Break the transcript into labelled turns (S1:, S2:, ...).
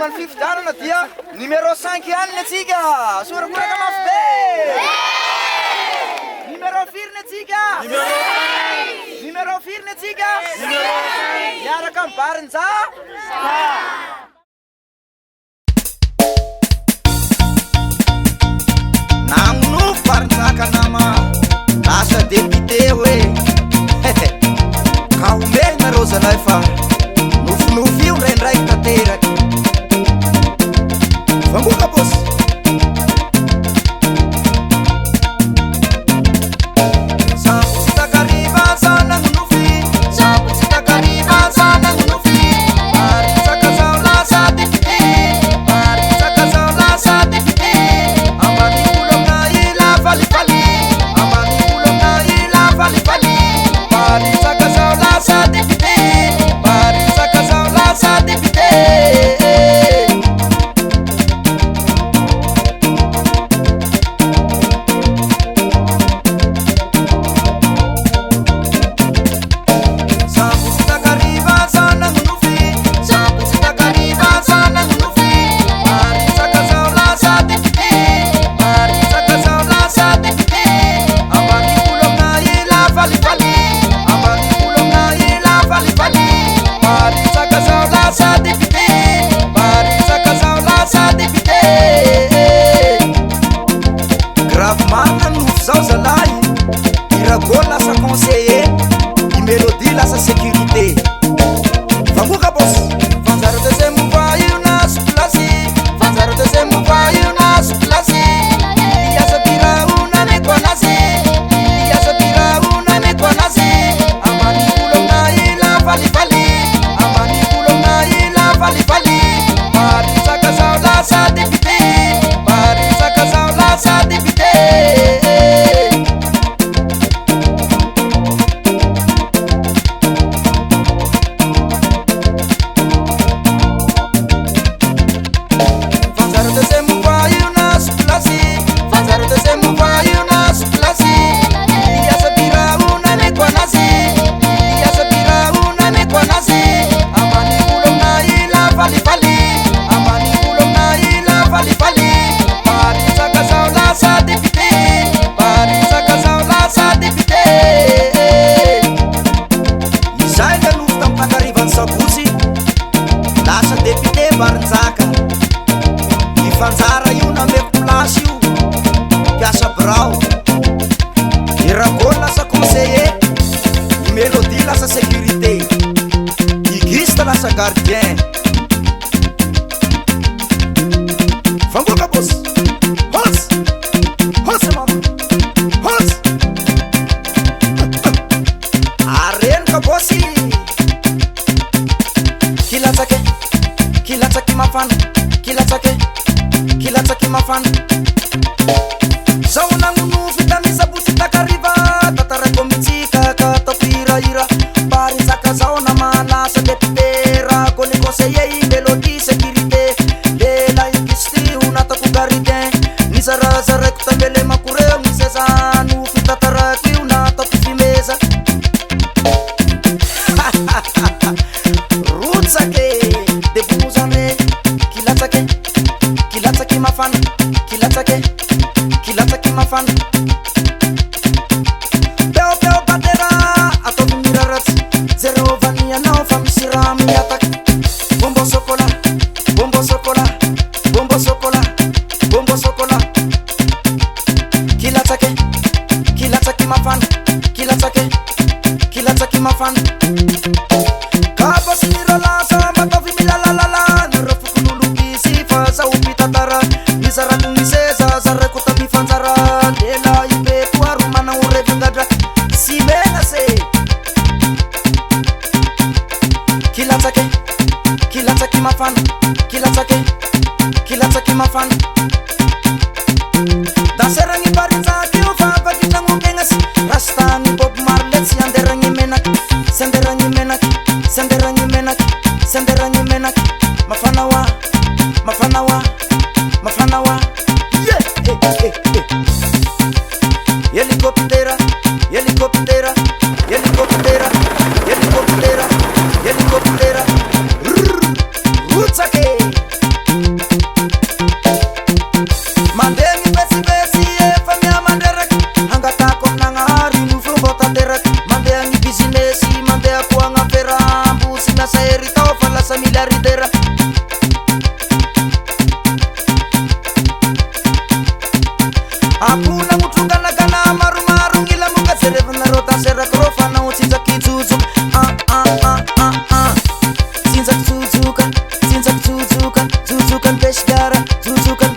S1: Momban fifidianana dia numéro 5 ihany ny atsika. Sorakoraka mafy be. Numéro 4 ny atsika. Numéro 4 ny atsika. Miaraka amin'ny barinja. Nagnonofo barinjaka nama lasa député hoe ka omena rô zalahy fa nofinofo io ndraindraiky tanteraky vangoka bosy sambo tsy takariva za nagnonofy sambo tsy takariva za nagnonofy maritsaka zao lasa député maritsaka zao lasa député ambany olomna ila falifaly ambany olomna ila falifaly maritsaka zao lasa député maritsaka zao lasa député gardien vangoka boss hos hos mama hos arenka bossi kilatsaki mafana kilatsaki mafana sauna ngunu vitamisa buti takariva tatarako mitsika ka topiraira barinzaka zaona malasa deputera koni conseiller mélodie sécurité lela ikisti unatako gardien nisarazareko tambele makureo nisezanu fitataraki unatako fimeza rutsake debuzane kilatsaki mafana kilatsaki mafana Beo batera atomi mirarat zero vania no famisiram yatak bombo sokola kilatsaki mafana kilatsaki mafana kaba sinirala sama tofi milalalala narafukululu bisi fasa upitatara nisaratu niseza zarekuta mifanzara lela ipe tuarumana urevingadra simena se kilatsaki mafana kilatsaki mafana daserangi barinzaki ufava kinangungengas rastani bob marlet sianderangi menak mafanawa helicoptera rutsake kesh gara zuzu ka